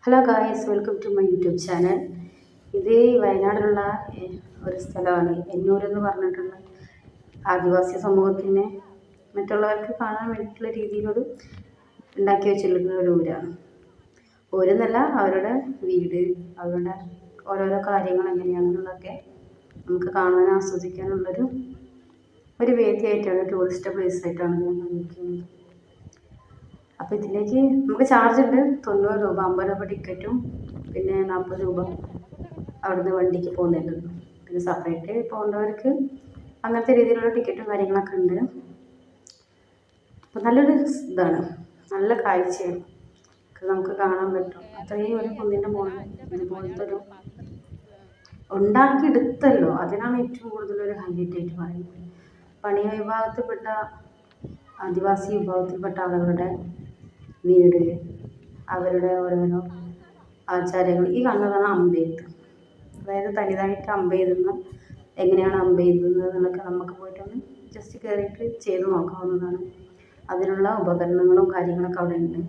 Hello guys, welcome to my YouTube channel. ഇത് വയനാട്ടിലുള്ള ഒരു സ്ഥലമാണ് എന്നൂർ എന്ന് പറഞ്ഞിട്ടുള്ള ആദിവാസി സമൂഹത്തിനെ മറ്റുള്ളവർക്ക് കാണാൻ വേണ്ടിയിട്ടുള്ള രീതിയിലൊരു ഉണ്ടാക്കി വെച്ചിട്ടുള്ള ഒരു ഊരാണ്. ഊരെന്നല്ല, അവരുടെ വീട്, അവരുടെ ഓരോരോ കാര്യങ്ങൾ എങ്ങനെയാണെന്നുള്ളതൊക്കെ നമുക്ക് കാണാൻ ആസ്വദിക്കാനുള്ളൊരു വേദിയായിട്ടാണ്, ടൂറിസ്റ്റ് പ്ലേസ് ആയിട്ടാണ് ഞാൻ കാണിക്കുന്നത്. അപ്പോൾ ഇതിലേക്ക് നമുക്ക് ചാർജ് ഉണ്ട് 90 രൂപ, 50 രൂപ ടിക്കറ്റും പിന്നെ 40 രൂപ അവിടുന്ന് വണ്ടിക്ക് പോകുന്നുണ്ട്. പിന്നെ സെപ്പറേറ്റ് പോകേണ്ടവർക്ക് അങ്ങനത്തെ രീതിയിലുള്ള ടിക്കറ്റും കാര്യങ്ങളൊക്കെ ഉണ്ട്. അപ്പോൾ നല്ലൊരു ഇതാണ്, നല്ല കാഴ്ചയാണ്, നമുക്ക് കാണാൻ പറ്റും. അത്രയും ഒരു കുന്നിൻ്റെ മുകളിൽ ഇതുപോലത്തെ ഒരു ഉണ്ടാക്കിയെടുത്തല്ലോ, അതിനാണ് ഏറ്റവും കൂടുതലൊരു ഹൈലൈറ്റ് ആയിട്ട് പറയുന്നത്. പണിയ വിഭാഗത്തിൽപ്പെട്ട ആദിവാസി വിഭാഗത്തിൽപ്പെട്ട ആളുകളുടെ വീട്, അവരുടെ ഓരോരോ ആചാരങ്ങൾ. ഈ കാണുന്നതാണ് അമ്പെയ്ത്ത്. അതായത് തനിതായിട്ട് അമ്പെയ്തുന്ന, എങ്ങനെയാണ് അമ്പെയ്തുന്നത് എന്നൊക്കെ നമുക്ക് പോയിട്ടൊന്ന് ജസ്റ്റ് കയറിയിട്ട് ചെയ്ത് നോക്കാവുന്നതാണ്. അതിനുള്ള ഉപകരണങ്ങളും കാര്യങ്ങളൊക്കെ അവിടെ ഉണ്ട്,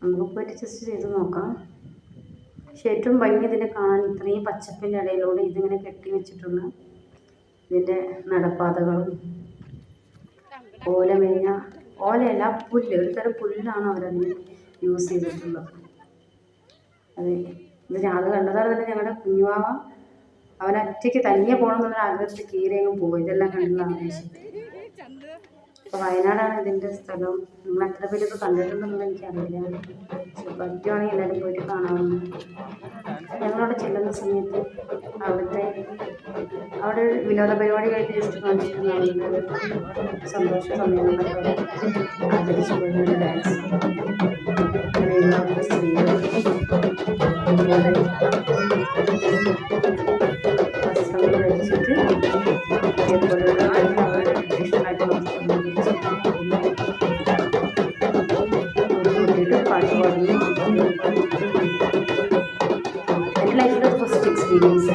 നമുക്ക് പോയിട്ട് ജസ്റ്റ് ചെയ്ത് നോക്കാം. പക്ഷെ ഏറ്റവും ഭംഗി ഇതിനെ കാണാൻ ഇത്രയും പച്ചപ്പിൻ്റെ ഇടയിലൂടെ ഇതിങ്ങനെ കെട്ടി വെച്ചിട്ടുള്ള ഇതിൻ്റെ നടപ്പാതകളും ഓലമേഞ്ഞ, ഓലയല്ല പുല്ല്, ഒരു തരം പുല്ലാണ് അവരതിന് യൂസ് ചെയ്തിട്ടുള്ളത്. അതെ, ഇത് ഞാൻ കണ്ടതാണ് തന്നെ. ഞങ്ങളുടെ കുഞ്ഞുവാവ അവനൊറ്റയ്ക്ക് തനിയെ പോകണം എന്നുള്ള ആഗ്രഹത്തിൽ കീറിയങ്ങ് പോകും, ഇതെല്ലാം കണ്ടുള്ള ആവേശത്തിൽ. അപ്പോൾ വയനാടാണ് ഇതിൻ്റെ സ്ഥലം. നിങ്ങൾ എത്ര പേര് ഇത് കണ്ടിട്ടുണ്ടെന്ന് എനിക്കറിയില്ല, പക്ഷെ പറ്റുവാണെങ്കിൽ എല്ലാവരും പോയിട്ട് കാണാവുന്ന. ഞങ്ങളവിടെ ചെല്ലുന്ന സമയത്ത് അവിടെ വിനോദ പരിപാടികളായിട്ട് ജസ്റ്റ് കാണിച്ചിട്ടുണ്ടാവുന്നത് സന്തോഷ സമയങ്ങളൊക്കെ ആചരിച്ചു പോകുന്ന ഡാൻസ്, അങ്ങനെയുള്ള സ്ത്രീകൾ വസ്ത്രങ്ങൾ ധരിച്ചിട്ട് അതേപോലെയുള്ള ട്രഡീഷണലായിട്ട് കൂട്ടിയിട്ട് പാട്ട് പാടുന്നു. എൻ്റെ ലൈഫിലത് ഫസ്റ്റ് എക്സ്പീരിയൻസ്.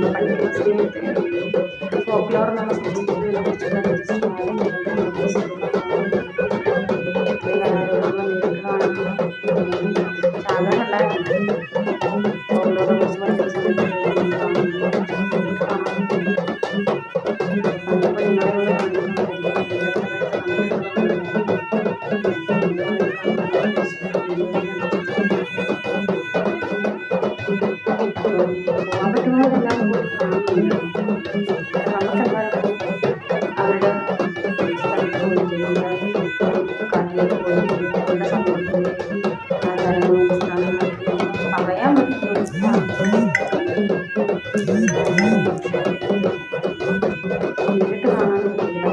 പഠിക്കുന്ന സമയത്ത് ഫോക്ലോർ എന്നുള്ള സബ്ജക്റ്റിനെ കുറിച്ചുള്ള കലാരൂപങ്ങൾ നേരിട്ട് കാണുമ്പോൾ സാധാരണ ഉണ്ടായിരുന്നു. ഫോക്ലോറിനെ കുറിച്ച് പഠിക്കുന്ന സമയത്ത് പോകാൻ പറ്റുന്നവരെല്ലാം പോയി കാണുന്നുണ്ട്. നമുക്കെന്തായാലും അവരുടെ സ്ഥലത്ത് പോയിട്ട് കാട്ടിലേക്ക് പോയിട്ട് അവരുടെ സമൂഹത്തിലെ ആചാരങ്ങളും അനുഷ്ഠാനങ്ങളൊക്കെ പറയാൻ പറ്റുന്ന നേരിട്ട് കാണാൻ പറ്റില്ല.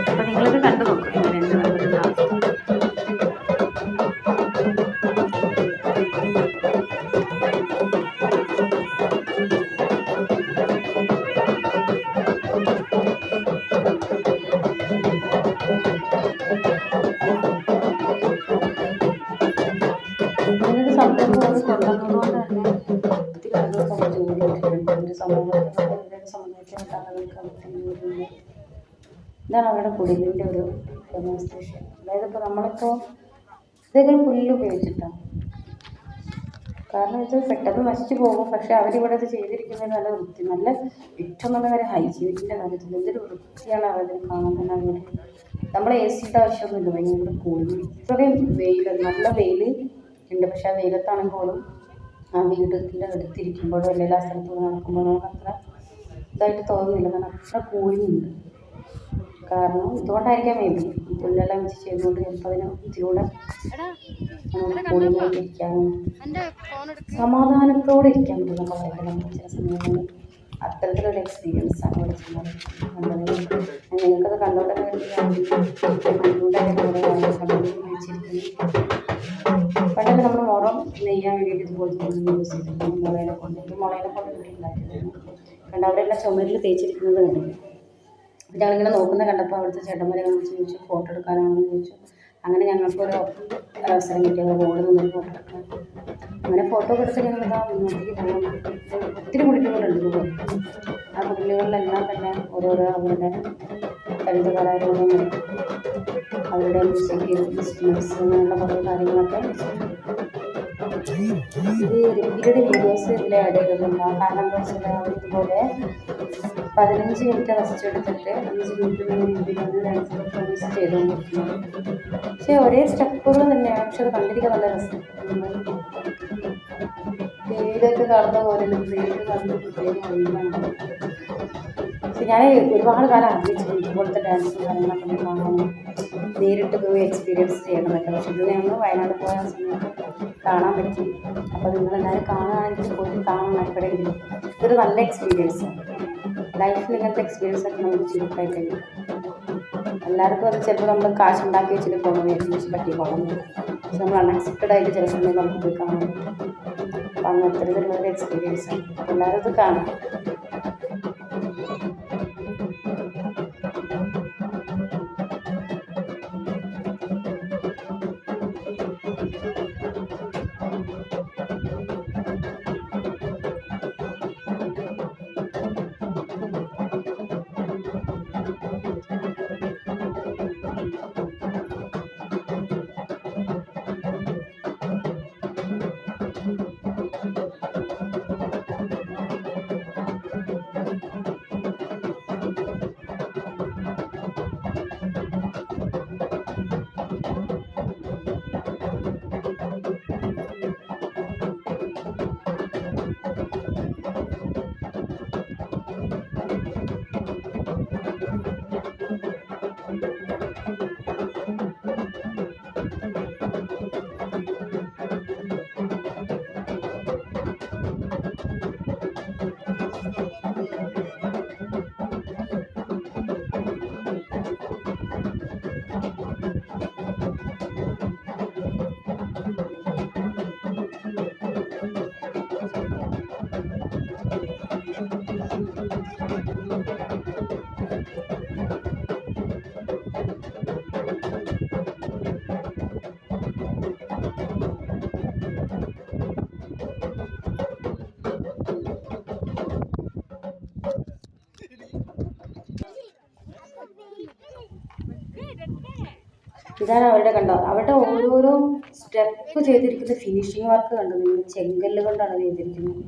അപ്പോൾ നിങ്ങളത് കണ്ടു നോക്കും എങ്ങനെയുണ്ട് നല്ലൊരു ക്ലാസ്. ഇങ്ങനൊരു സംരംഭം അത് കൊണ്ടുവന്നതുകൊണ്ട് തന്നെ ഒത്തിരി ആളുകൾക്ക് ജോലി കിട്ടിയിട്ടുണ്ട്. ഒരു സമുദായത്തിൽപ്പെട്ട ആളുകൾക്ക് ഒത്തിരി ജോലിയുണ്ട്. ഇതാണ് അവരുടെ കുടിലിൻ്റെ ഒരു ഡെമോൺസ്ട്രേഷൻ. അതായത് ഇപ്പോൾ നമ്മളിപ്പോൾ ഇതൊക്കെ പുല്ല് ഉപയോഗിച്ചിട്ടാണ്, കാരണം ഇത് പെട്ടെന്ന് നശിച്ചു പോകും. പക്ഷേ അവരിവിടെ ഇത് ചെയ്തിരിക്കുന്നത് നല്ല വൃത്തി, നല്ല ഏറ്റവും നല്ല കാര്യം ഹൈജീനിക്കിൻ്റെ കാര്യത്തിൽ എന്തൊരു വൃത്തിയാണ് അവരതിൽ കാണാൻ തന്നെ. അവർ നമ്മൾ AC-യുടെ ആവശ്യമൊന്നുമില്ല, ഭയങ്കര കൂളിങ്. ഇത്രയും വെയിൽ, നല്ല വെയിൽ ഉണ്ട്, പക്ഷെ ആ വെയിലത്താണെങ്കിൽ പോലും ആ വീടിൻ്റെ അടുത്തിരിക്കുമ്പോഴോ അല്ലെങ്കിൽ ആ സ്ഥലത്ത് നടക്കുമ്പോഴോ നമുക്ക് അത്ര ഇതായിട്ട് തോന്നുന്നില്ല, കാരണം അത്ര കൂളിങ് ഉണ്ട്. കാരണം ഇതുകൊണ്ടായിരിക്കാം മേ ബി പുല്ലെല്ലാം വെച്ച് ചെയ്തുകൊണ്ട് ചിലപ്പോൾ അതിന് ഇതിലൂടെ കൂളിങ്ങായിട്ട് ഇരിക്കാനും സമാധാനത്തോടെ ഇരിക്കാൻ പറ്റും. നമ്മൾ പറയുന്നത് ചില സമയങ്ങളിൽ അത്തരത്തിലൊരു എക്സ്പീരിയൻസാണ് ഇവിടെ ചെയ്യുന്നത്. നിങ്ങൾക്കത് കണ്ടോട്ടെ പണ്ടൊക്കെ നമ്മൾ മുറം നെയ്യാൻ വേണ്ടിയിട്ട് ഇതുപോലത്തെ യൂസ് ചെയ്തിട്ടുണ്ട്. മുളയിലെ കൊണ്ട് വീട്ടിലുണ്ടായിരുന്നു. കണ്ട് അവരെല്ലാം ചുമരിൽ തേച്ചിരിക്കുന്നത് കണ്ടില്ല. ഞങ്ങളിങ്ങനെ നോക്കുന്ന കണ്ടപ്പോൾ അവിടുത്തെ ചേട്ടന്മാരെ ചോദിച്ചു ഫോട്ടോ എടുക്കാനാണെന്ന് ചോദിച്ചു. അങ്ങനെ ഞങ്ങൾക്കൊരു അവസരം കിട്ടിയത് റോഡിൽ നിന്നൊരു ഫോട്ടോ എടുക്കാൻ. അങ്ങനെ ഫോട്ടോ ഒക്കെ എടുത്ത് ഞങ്ങൾ മുന്നോട്ടേക്ക് പോകുന്നു. ഒത്തിരി കുടിലുകളുണ്ട് ഇതുപോലെ. ആ കുടിലുകളിലെല്ലാം തന്നെ ഓരോരോ അവരുടെ ലളിത കലാരൂപങ്ങളും അവരുടെ മ്യൂസിക് ഇൻസ്ട്രുമെൻറ്റ്സ് അങ്ങനെയുള്ള കുറേ കാര്യങ്ങളൊക്കെ ഇത് റിപ്പീറ്റഡ് വീഡിയോസ് ഇതിൽ ആഡ് ചെയ്തിട്ടില്ല. കാരണം എന്താ വെച്ചാൽ അവരിതുപോലെ 15 മിനിറ്റ് റെസ്റ്റ് എടുത്തിട്ട് 5 മിനിറ്റ് ഡാൻസ് പ്രൊഡ്യൂസ് ചെയ്തുകൊണ്ടിരിക്കുന്നത്. പക്ഷേ ഒരേ സ്റ്റെപ്പുകൾ തന്നെയാണ്, പക്ഷെ അത് കണ്ടിരിക്കാൻ നല്ല രസം. ടിവിയിലൊക്കെ കാണുന്ന പോലെ നേരിട്ട് കാണുന്ന പ്രത്യേക വഴിയാണ്. പക്ഷെ ഞാൻ ഒരുപാട് കാലം ആഗ്രഹിച്ചിട്ടുണ്ട് ഇതുപോലത്തെ ഡാൻസും കാര്യങ്ങളൊക്കെ ഒന്ന് കാണാനും നേരിട്ട് പോയി എക്സ്പീരിയൻസ് ചെയ്യണമെന്നൊക്കെ. പക്ഷെ ഇത് ഞങ്ങൾ വയനാട് പോയ സമയത്ത് കാണാൻ പറ്റി. അപ്പോൾ നിങ്ങളെല്ലാവരും കാണുകയാണെങ്കിൽ പോയി കാണണം എപ്പോഴെങ്കിലും. ഇതൊരു നല്ല എക്സ്പീരിയൻസ്. ലൈഫിൽ ഇങ്ങനത്തെ എക്സ്പീരിയൻസ് ഒക്കെ നമുക്ക് ചുരുക്കായി കഴിയും. എല്ലാവർക്കും അത് ചിലപ്പോൾ നമ്മൾ കാശുണ്ടാക്കി വെച്ചിട്ട് പോകണമെന്ന് പറ്റിക്കോളുന്നു. പക്ഷെ നമ്മൾ അൺഎക്സ്പെക്റ്റഡ് ആയിട്ട് ചില സമയം നമുക്ക് പോയി കാണാൻ പറ്റും. അപ്പം അങ്ങനെ അത്തരത്തിലുള്ളൊരു എക്സ്പീരിയൻസ് എല്ലാവരും ഇത് കാണാം. ഇതാണ് അവരുടെ കണ്ടോ, അവരുടെ ഓരോരോ സ്റ്റെപ്പ് ചെയ്തിരിക്കുന്ന ഫിനിഷിങ് വർക്ക് കണ്ടോ നിങ്ങൾ, ചെങ്കല്ല് കൊണ്ടാണ് ചെയ്തിരിക്കുന്നത്.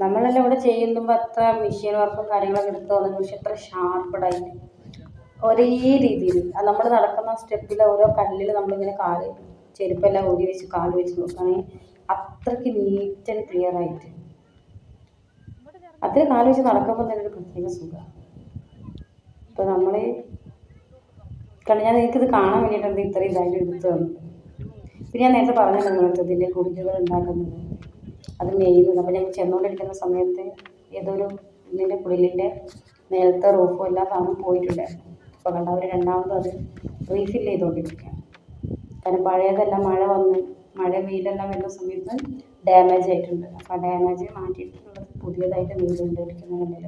നമ്മളെല്ലാം ഇവിടെ ചെയ്യുമ്പോൾ അത്ര മെഷീൻ വർക്കും കാര്യങ്ങളൊക്കെ എടുത്ത് വന്നു, പക്ഷെ അത്ര ഷാർപ്പഡായിട്ട് ഒരേ രീതിയിൽ നമ്മൾ നടക്കുന്ന സ്റ്റെപ്പിൽ ഓരോ കല്ലിൽ നമ്മളിങ്ങനെ കാല് ചെരുപ്പെല്ലാം ഊരി വെച്ച് കാല് വെച്ച് നോക്കുകയാണെങ്കിൽ അത്രയ്ക്ക് നീറ്റ് ആൻഡ് ക്ലിയർ ആയിട്ട് അത്രയും കാല് വെച്ച് നടക്കുമ്പോൾ തന്നെ ഒരു പ്രത്യേക സുഖമാണ്. ഇപ്പോൾ നമ്മൾ കാരണം ഞാൻ എനിക്കിത് കാണാൻ വേണ്ടിയിട്ടാണ് ഇത്രയും ഇതായിട്ട് എടുത്തു തന്നത്. പിന്നെ ഞാൻ നേരത്തെ പറഞ്ഞല്ലോ നിങ്ങൾക്ക് ഇതിൻ്റെ കുടിലുകൾ ഉണ്ടാക്കുന്നത് അത് മെയ്യുന്നത്. അപ്പോൾ ഞങ്ങൾ ചെന്നുകൊണ്ടിരിക്കുന്ന സമയത്ത് ഏതൊരു ഇതിൻ്റെ കുടിലിൻ്റെ നേരത്തെ റൂഫും എല്ലാ സാധനവും പോയിട്ടുണ്ടായിരുന്നു. അപ്പോൾ കണ്ട അവർ രണ്ടാമതും അത് റീഫിൽ ചെയ്തുകൊണ്ടിരിക്കുകയാണ്. കാരണം പഴയതെല്ലാം മഴ വെയിലെല്ലാം വരുന്ന സമയത്ത് ഡാമേജ് ആയിട്ടുണ്ട്. അപ്പോൾ ആ ഡാമേജ് മാറ്റിയിട്ടുള്ളത് പുതിയതായിട്ട് നെയ്തുകൊണ്ടിരിക്കുന്നതിൽ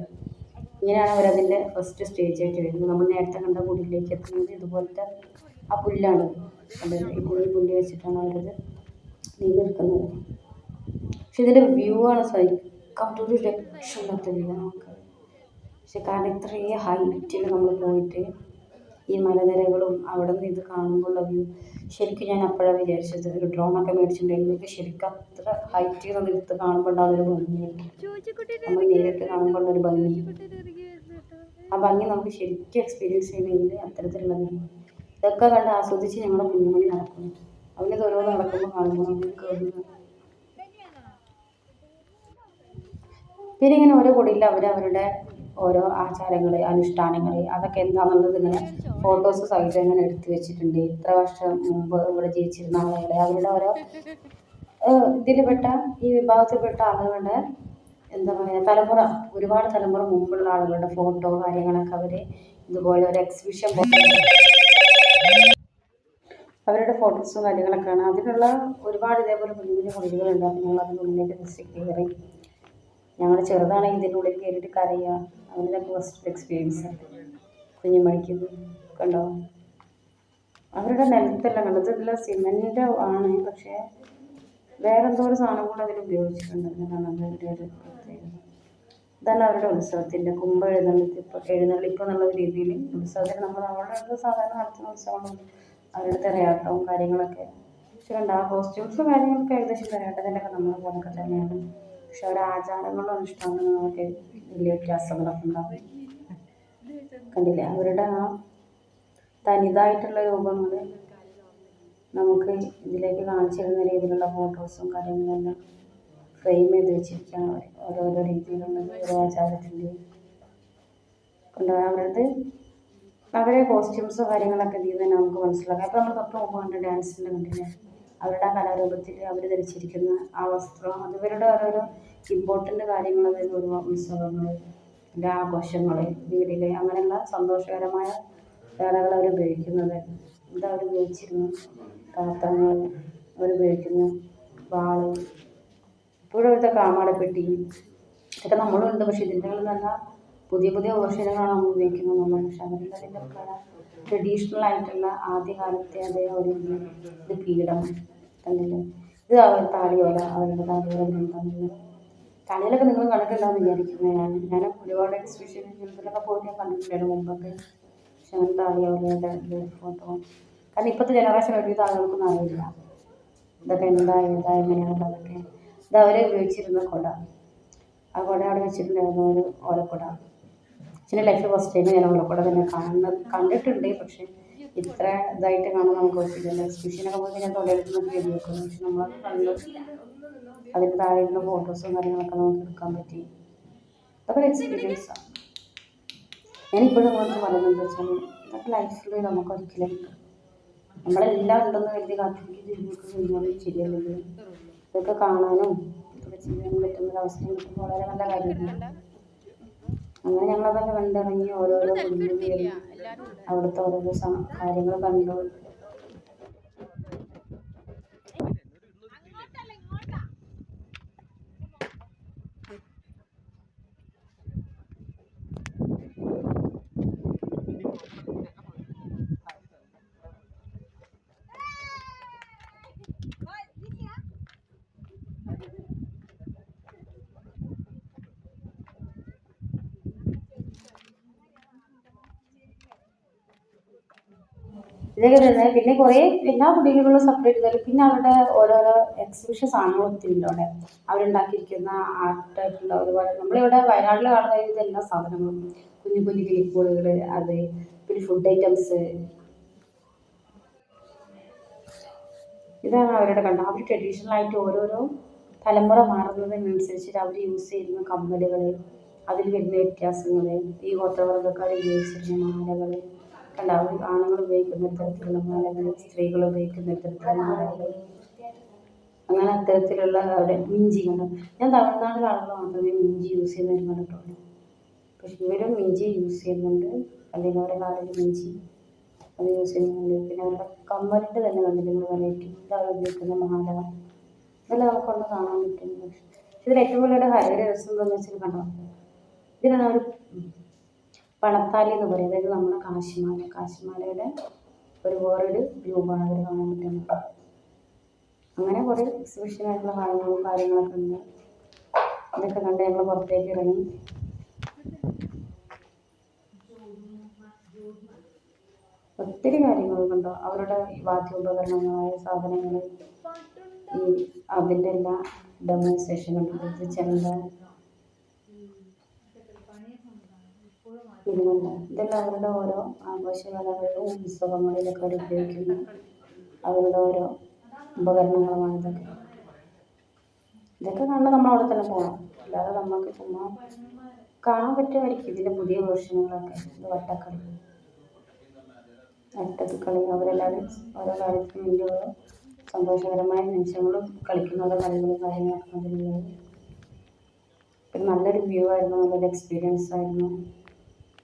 ഇങ്ങനെയാണ് അവരതിൻ്റെ ഫസ്റ്റ് സ്റ്റേജ് ആയിട്ട് വരുന്നത്. നമ്മൾ നേരത്തെ കണ്ട കുടിലേക്ക് എത്തുന്നത് ഇതുപോലത്തെ ആ പുല്ലാണ്, ഈ പുല്ല് വെച്ചിട്ടാണ് അവരത് നെയ്തെടുക്കുന്നത്. പക്ഷെ ഇതിൻ്റെ വ്യൂ ആണ് സഹിക്കാൻ ഒരു രക്ഷയില്ലാത്ത വ്യൂ നമുക്ക്. പക്ഷെ കാരണം ഇത്രയും ഹൈറ്റിൽ നമ്മൾ പോയിട്ട് ഈ മലനിരകളും അവിടെ നിന്ന് ഇത് കാണുമ്പോഴുള്ള വ്യൂ ശരിക്കും ഞാൻ അപ്പോഴാണ് വിചാരിച്ചത് ഒരു ഡ്രോണൊക്കെ മേടിച്ചിട്ടുണ്ടെങ്കിൽ ശരിക്കും അത്ര ഹൈറ്റിൽ നിന്ന് എടുത്ത് കാണുമ്പോൾ ഉണ്ടാകുന്നൊരു ഭംഗിയുണ്ട്, നമ്മൾ നേരിട്ട് കാണുമ്പോൾ ഒരു ഭംഗി. ആ ഭംഗി നമുക്ക് ശരിക്കും എക്സ്പീരിയൻസ് ചെയ്യണമെങ്കിൽ അത്തരത്തിലുള്ള ഭംഗി ഇതൊക്കെ കണ്ട് ആസ്വദിച്ച് ഞങ്ങളുടെ കുഞ്ഞുമണി നടക്കുന്നു. അവനിത് ഓരോന്ന് നടക്കുമ്പോൾ കാണുമ്പോൾ നമുക്ക് കേൾക്കുന്നു. പിന്നെ ഇങ്ങനെ ഓരോ കുടിയിൽ അവരവരുടെ ഓരോ ആചാരങ്ങൾ അനുഷ്ഠാനങ്ങൾ അതൊക്കെ എന്താണെന്നുള്ളത് ഇങ്ങനെ ഫോട്ടോസ് സഹിതം ഇങ്ങനെ എടുത്തു വെച്ചിട്ടുണ്ട്. ഇത്ര വർഷം മുമ്പ് ഇവിടെ ജീവിച്ചിരുന്ന ആളുകളെ അവരുടെ ഓരോ ഇതിൽപ്പെട്ട ഈ വിഭാഗത്തിൽപ്പെട്ട ആളുകളുടെ എന്താ പറയുക ഒരുപാട് തലമുറ മുമ്പുള്ള ആളുകളുടെ ഫോട്ടോ കാര്യങ്ങളൊക്കെ അവർ ഇതുപോലെ ഒരു എക്സിബിഷൻ പോലെ അവരുടെ ഫോട്ടോസും കാര്യങ്ങളൊക്കെയാണ്. അതിനുള്ള ഒരുപാട് ഇതേപോലെ കുഞ്ഞു കുഞ്ഞു കുടിലുകളുണ്ട്. അപ്പോൾ ഞങ്ങൾ അതിനുള്ളിലേക്ക് ജസ്റ്റ് കയറി. ഞങ്ങൾ ചെറുതാണെങ്കിൽ ഇതിൻ്റെ ഉള്ളിൽ കയറിയിട്ട് കരയുക, അതിൻ്റെ ഫസ്റ്റ് എക്സ്പീരിയൻസ് കുഞ്ഞുമണിക്ക് കണ്ടോ. അവരുടെ നിലത്തെല്ലാം കണ്ടത് ഇതെല്ലാം സിമെൻ്റ് ആണ്, പക്ഷേ വേറെന്തോ ഒരു സാധനം കൂടെ അതിൽ ഉപയോഗിച്ചിട്ടുണ്ട്. അതിനാണ് അവരുടെ ഒരു പ്രത്യേകത. ഇതാണ് അവരുടെ ഉത്സവത്തിൻ്റെ കുംഭ എഴുന്നള്ളിപ്പ് എന്നുള്ള രീതിയിൽ ഉത്സവത്തിന് നമ്മൾ അവരുടെ സാധാരണ നടത്തുന്ന ഉത്സവങ്ങളുണ്ട്. അവരുടെ തിരയാട്ടവും കാര്യങ്ങളൊക്കെ പക്ഷെ കണ്ട ആ കോസ്റ്റ്യൂംസും കാര്യങ്ങളൊക്കെ ഏകദേശം തിരയാട്ടത്തിൻ്റെ ഒക്കെ നമ്മളെ പോലൊക്കെ തന്നെയാണ്. പക്ഷെ അവരുടെ ആചാരങ്ങളും അനുഷ്ഠാനങ്ങളൊക്കെ വലിയ വ്യത്യാസങ്ങളൊക്കെ ഉണ്ടാകും. കണ്ടില്ലേ അവരുടെ ആ തനിതായിട്ടുള്ള രൂപങ്ങൾ നമുക്ക് ഇതിലേക്ക് കാണിച്ചു തരുന്ന രീതിയിലുള്ള ഫോട്ടോസും കാര്യങ്ങളെല്ലാം ഫ്രെയിം ചെയ്ത് വെച്ചിരിക്കുകയാണ് അവർ ഓരോരോ രീതിയിലുള്ള ഓരോ ആചാരത്തിൻ്റെയും കൊണ്ടുപോകാൻ അവരത് അവരെ കോസ്റ്റ്യൂംസും കാര്യങ്ങളൊക്കെ ഇതിൽ തന്നെ നമുക്ക് മനസ്സിലാക്കാം. അപ്പോൾ നമ്മൾ തൊട്ട് മുമ്പ് കണ്ട ഡാൻസിൻ്റെ കണ്ടില്ലേ അവരുടെ ആ കലാരൂപത്തിൽ അവർ ധരിച്ചിരിക്കുന്ന ആ വസ്ത്രം അത് ഇവരുടെ ഓരോരോ ഇമ്പോർട്ടൻ്റ് കാര്യങ്ങൾ, അതായത് ഒരു ഉത്സവങ്ങൾ, അതിൻ്റെ ആഘോഷങ്ങൾ, വീടിലെ അങ്ങനെയുള്ള സന്തോഷകരമായ വേളകൾ അവർ ഉപയോഗിക്കുന്നത്. എന്താ അവർ ഉപയോഗിച്ചിരുന്നു? പാത്രങ്ങൾ അവരുപയോഗിക്കുന്നു, വാള്, ഇപ്പോഴത്തെ കാമാടപ്പെട്ടി ഇതൊക്കെ നമ്മളുണ്ട്. പക്ഷെ ഇതിൻ്റെ നല്ല പുതിയ പുതിയ വേർഷനുകളാണ് നമ്മൾ ഉപയോഗിക്കുന്നതെന്നുള്ളത്. പക്ഷെ അവരുടെ അതിൻ്റെ ട്രഡീഷണൽ ആയിട്ടുള്ള ആദ്യകാലത്തെ അതേ ഒരു ഇത് പീഠം കണ്ടില്ലേ. ഇത് താളിയോല, അവരുടെ താളിയോല ഗ്രന്ഥങ്ങൾ. താളിയോലൊക്കെ നിങ്ങൾ കണ്ടിട്ടുണ്ടാവും വിചാരിക്കുന്നത്. ഞാൻ ഒരുപാട് എക്സിബിഷൻ ഇതിലൊക്കെ പോയിട്ട് ഞാൻ കണ്ടിട്ടുണ്ടായിരുന്നു മുമ്പൊക്കെ. പക്ഷെ അങ്ങനെ താളിയോലയുടെ ഫോട്ടോ കാരണം ഇപ്പോഴത്തെ ജനറേഷൻ ഒരുവിധ ആളുകൾക്കൊന്നും അറിയില്ല ഇതൊക്കെ എന്താ ഏതാ എങ്ങനെയാണുള്ളതൊക്കെ. ഇത് അവരെ ഉപയോഗിച്ചിരുന്ന കുട, ആ കുട അവിടെ വെച്ചിട്ടുണ്ടായിരുന്നു ഒരു ഓലക്കുട. പക്ഷേ ലൈഫ് ഫസ്റ്റ് ടൈം ഞാൻ ഓലക്കുട തന്നെ കണ്ടിട്ടുണ്ട്. പക്ഷേ ഇത്ര ഇതായിട്ട് കാണാൻ നമുക്ക് പറ്റില്ല. എക്സിബിഷനൊക്കെ പോയി ഞാൻ തൊഴിലെടുത്ത് എഴുതി വെക്കുന്നു. പക്ഷെ നമ്മളത് കണ്ടു അതിൻ്റെ താഴെയുള്ള ഫോട്ടോസും കാര്യങ്ങളൊക്കെ നമുക്ക് എടുക്കാൻ പറ്റി. അതൊക്കെ ഒരു എക്സ്പീരിയൻസാണ്. ഞാനിപ്പോഴും നിങ്ങൾക്ക് പറയുന്നത് എന്താ വെച്ചാൽ ഇതൊക്കെ ലൈഫിൽ നമുക്ക് ഒരിക്കലും നമ്മളെല്ലാം ഉണ്ടെന്ന് കരുതി കാത്തിരിക്കും ജീവിതമൊക്കെ കഴിഞ്ഞാലും ശരിയല്ലത്. ഇതൊക്കെ കാണാനും ഇതൊക്കെ ചെയ്യാനും പറ്റുന്നൊരവസ്ഥയും കിട്ടുമ്പോൾ വളരെ നല്ല കാര്യമാണ്. അങ്ങനെ ഞങ്ങളതൊക്കെ കണ്ടിറങ്ങി ഓരോരോ കുടുംബങ്ങളിൽ അവിടുത്തെ ഓരോരോ കാര്യങ്ങൾ കണ്ടു. ഇതൊക്കെ തന്നെ പിന്നെ കുറേ എല്ലാ കുടിലുകളും സെപ്പറേറ്റ് ചെയ്താലും പിന്നെ അവരുടെ ഓരോരോ എക്സിബിഷൻ സാധനങ്ങൾ ഒത്തിരി ഉണ്ട് അവിടെ. അവരുണ്ടാക്കിയിരിക്കുന്ന ആർട്ടായിട്ടുള്ള ഒരുപാട് നമ്മളിവിടെ വയനാട്ടിൽ കാണുന്ന എല്ലാ സാധനങ്ങളും കുഞ്ഞു കുഞ്ഞു കിളിപ്പൂളുകൾ, അത് പിന്നെ ഫുഡ് ഐറ്റംസ്, ഇതാണ് അവരുടെ കണ്ടത്. അവർ ട്രഡീഷണൽ ആയിട്ട് ഓരോരോ തലമുറ മാറുന്നതിനനുസരിച്ചിട്ട് അവർ യൂസ് ചെയ്യുന്ന കമ്മലുകൾ, അതിൽ വരുന്ന വ്യത്യാസങ്ങൾ, ഈ ഗോത്രവർഗ്ഗക്കാർ ഉപയോഗിച്ചിരുന്ന മാലകൾ കണ്ട അവർ ആണുങ്ങൾ ഉപയോഗിക്കുന്ന തരത്തിലുള്ള മാലകൾ, സ്ത്രീകൾ ഉപയോഗിക്കുന്ന തരത്തിലുള്ള മാലകൾ, അങ്ങനെ അത്തരത്തിലുള്ള അവിടെ മിഞ്ചി കണ്ടു. ഞാൻ തമിഴ്നാട്ടിലെ ആളുകൾ മാത്രമേ മിഞ്ചി യൂസ് ചെയ്യുന്നവർ കണ്ടിട്ടുള്ളൂ. പക്ഷെ ഇവരും മിഞ്ചി യൂസ് ചെയ്യുന്നുണ്ട്. അല്ലെങ്കിൽ അവരുടെ കാലിൽ മിഞ്ചി അത് യൂസ് ചെയ്യുന്നുണ്ട്. പിന്നെ അവരുടെ കമ്മലിൻ്റെ തന്നെ കണ്ടില്ല നിങ്ങൾ വെറൈറ്റി ഇതാണ് ഉപയോഗിക്കുന്ന മാല, ഇതെല്ലാം നമുക്കൊന്ന് കാണാൻ പറ്റുന്നു. പക്ഷെ ഇതിൽ ഏറ്റവും വലിയ ഒരു രസം എന്താണെന്ന് വെച്ചാൽ കണ്ടോ, ഇതിനാണ് അവർ പണത്താലി എന്ന് പറയും. അതായത് നമ്മുടെ കാശിമാലയുടെ ഒരു വേറൊരു രൂപമാണ് അവർ കാണാൻ പറ്റുന്നത്. അങ്ങനെ കുറേ എക്സിബിഷനായിട്ടുള്ള കാര്യങ്ങളൊക്കെ ഉണ്ട്. ഇതൊക്കെ കണ്ട് ഞങ്ങൾ പുറത്തേക്ക് ഇറങ്ങി. ഒത്തിരി കാര്യങ്ങൾ കണ്ടോ, അവരുടെ വാദ്യോപകരണങ്ങളായ സാധനങ്ങൾ, ഈ അതിൻ്റെ എല്ലാ ഡെമോൺസ്ട്രേഷൻ കണ്ടത് ചെണ്ട, ഇതുകൊണ്ട് ഇതെല്ലാം അവരുടെ ഓരോ ആഘോഷകലകളിലും ഉത്സവങ്ങളിലൊക്കെ അവർ ഉപയോഗിക്കുന്ന അവരുടെ ഓരോ ഉപകരണങ്ങളുമാണ് ഇതൊക്കെ. ഇതൊക്കെ കാണാൻ നമ്മൾ അവിടെ തന്നെ പോകണം, അല്ലാതെ നമുക്ക് ചുമ്മാ കാണാൻ പറ്റുമായിരിക്കും. ഇതിൻ്റെ പുതിയ വേർഷനുകളൊക്കെ ഇത് വട്ടക്കളി അവരെല്ലാവരും ഓരോ കാര്യത്തിനും വേണ്ടി ഓരോ സന്തോഷകരമായ നിമിഷങ്ങളും കളിക്കുന്ന ഓരോ കളികളും കാര്യങ്ങളൊക്കെ അതിലുള്ളത്. പിന്നെ നല്ലൊരു വ്യൂ ആയിരുന്നു, നല്ലൊരു എക്സ്പീരിയൻസ് ആയിരുന്നു.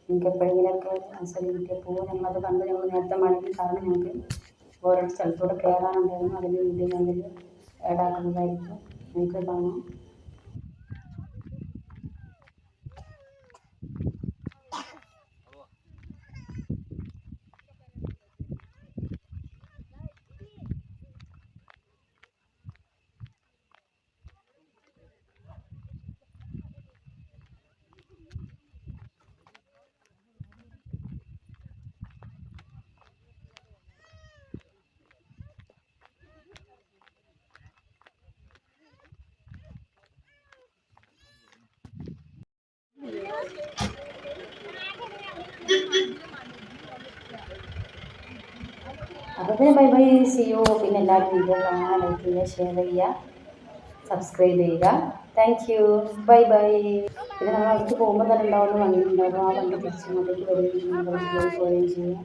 എനിക്ക് എപ്പോഴെങ്കിലൊക്കെ അവസരം കിട്ടിയപ്പോൾ ഞങ്ങളത് കണ്ട് ഞങ്ങൾ നേരത്തെ മടങ്ങി. കാരണം ഞങ്ങൾക്ക് ഓരോ സ്ഥലത്തൂടെ കയറാനുണ്ടായിരുന്നു. അതിന് വീഡിയോ ഞങ്ങൾ ഏഡാക്കുന്നതായിരിക്കും, നിങ്ങൾക്ക് കാണാം. അപ്പോൾ പിന്നെ ബൈ ബൈ, സി യു. പിന്നെ എല്ലാവരും വീഡിയോ കാണാൻ, ലൈക്ക് ചെയ്യുക, ഷെയർ ചെയ്യുക, സബ്സ്ക്രൈബ് ചെയ്യുക. Thank you, bye bye. പിന്നെ നമ്മൾ അടുത്ത് പോകുമ്പോൾ തന്നെ ഉണ്ടാവുന്ന വണ്ടി ഉണ്ടാവും, ആ വണ്ടി തിരിച്ചിങ്ങോട്ടേക്ക് വരികയും ചെയ്യും, നമ്മൾ പോവുകയും ചെയ്യും.